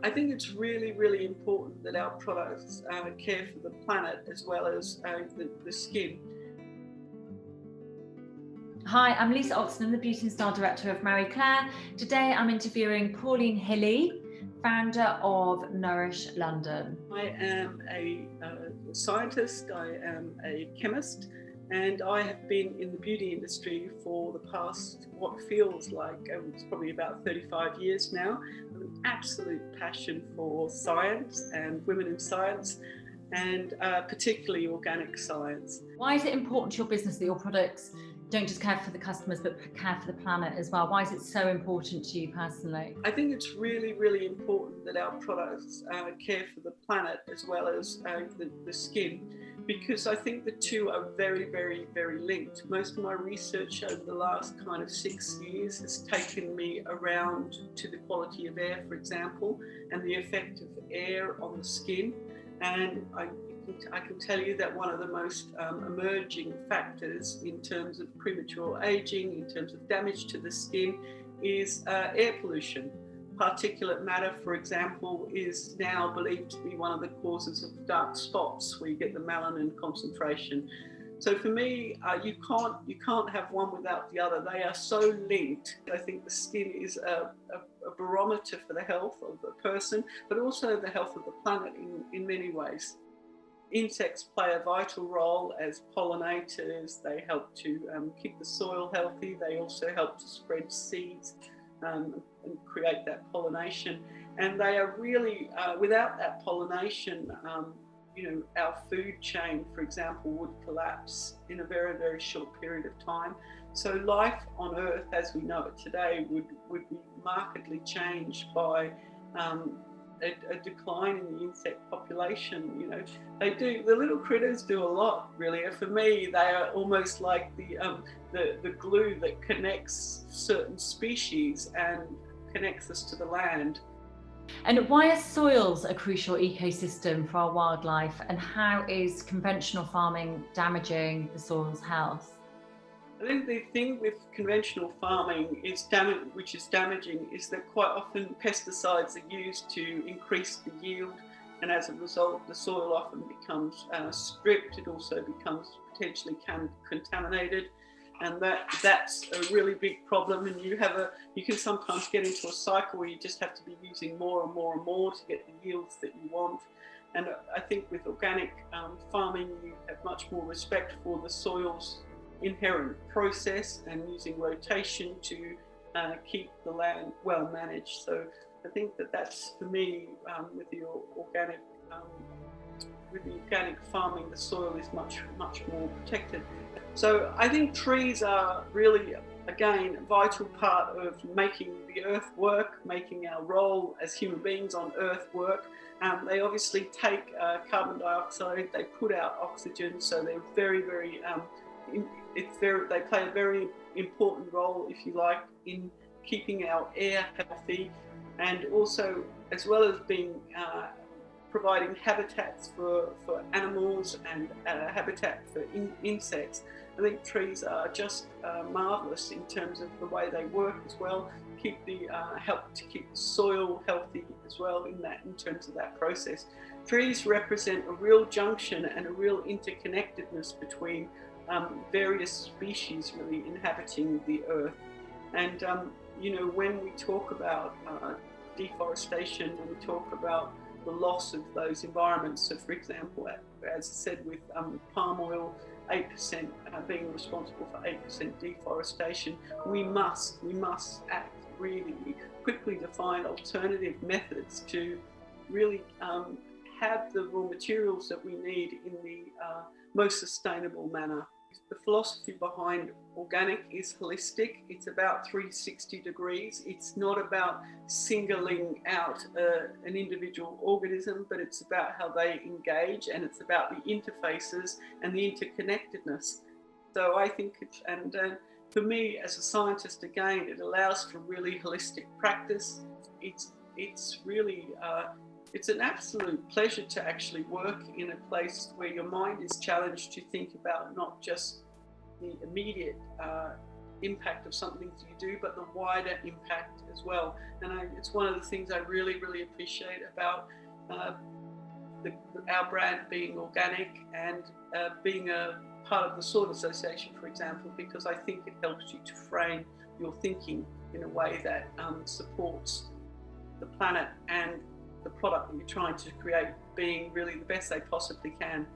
I think it's really, really important that our products care for the planet as well as the skin. Hi, I'm Lisa Oxton, the Beauty and Style Director of Marie Claire. Today I'm interviewing Pauline Hili, founder of Nourish London. I am a scientist, I am a chemist, and I have been in the beauty industry for the past, what feels like, it's probably about 35 years now, with an absolute passion for science and women in science, and particularly organic science. Why is it important to your business that your products don't just care for the customers but care for the planet as well? Why is it so important to you personally? I think it's really, really important that our products care for the planet as well as the skin, because I think the two are very, very, very linked. Most of my research over the last kind of 6 years has taken me around to the quality of air, for example, and the effect of air on the skin. And I can tell you that one of the most emerging factors in terms of premature aging, in terms of damage to the skin, is air pollution. Particulate matter, for example, is now believed to be one of the causes of dark spots where you get the melanin concentration. So for me, you can't have one without the other. They are so linked. I think the skin is a barometer for the health of the person, but also the health of the planet in many ways. Insects play a vital role as pollinators. They help to keep the soil healthy. They also help to spread seeds and create that pollination. And they are really, without that pollination, our food chain, for example, would collapse in a very, very short period of time. So life on Earth, as we know it today, would be markedly changed by a decline in the insect population. The little critters do a lot, really. For me, they are almost like the glue that connects certain species and connects us to the land. And why are soils a crucial ecosystem for our wildlife, and how is conventional farming damaging the soil's health? I think the thing with conventional farming which is damaging, is that quite often pesticides are used to increase the yield, and as a result the soil often becomes stripped. It also becomes potentially contaminated, and that's a really big problem. And you can sometimes get into a cycle where you just have to be using more and more and more to get the yields that you want. And I think with organic farming, you have much more respect for the soil's inherent process and using rotation to keep the land well managed. So I think that's, for me, with the organic farming, the soil is much more protected. So I think trees are really, again, a vital part of making the earth work, making our role as human beings on earth work. They obviously take carbon dioxide, they put out oxygen, so they're very, very they play a very important role, if you like, in keeping our air healthy, and also, as well as being providing habitats for animals and habitat for insects. I think trees are just marvellous in terms of the way they work as well. Help to keep the soil healthy as well in terms of that process. Trees represent a real junction and a real interconnectedness between various species really inhabiting the earth. And when we talk about deforestation, when we talk about the loss of those environments, so for example, as I said, with palm oil, 8% being responsible for 8% deforestation, we must act really quickly to find alternative methods to really have the raw materials that we need in the most sustainable manner. The philosophy behind organic is holistic. It's about 360 degrees. It's not about singling out an individual organism, but it's about how they engage, and it's about the interfaces and the interconnectedness. So I think for me as a scientist, again, it allows for really holistic practice. It's really it's an absolute pleasure to actually work in a place where your mind is challenged to think about not just the immediate impact of some things you do, but the wider impact as well. And it's one of the things I really, really appreciate about our brand being organic and being a part of the Sword Association, for example, because I think it helps you to frame your thinking in a way that supports the planet and the product that you're trying to create being really the best they possibly can.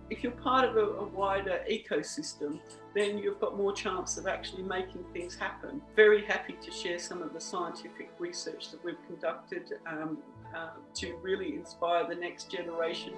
If you're part of a wider ecosystem, then you've got more chance of actually making things happen. Very happy to share some of the scientific research that we've conducted to really inspire the next generation.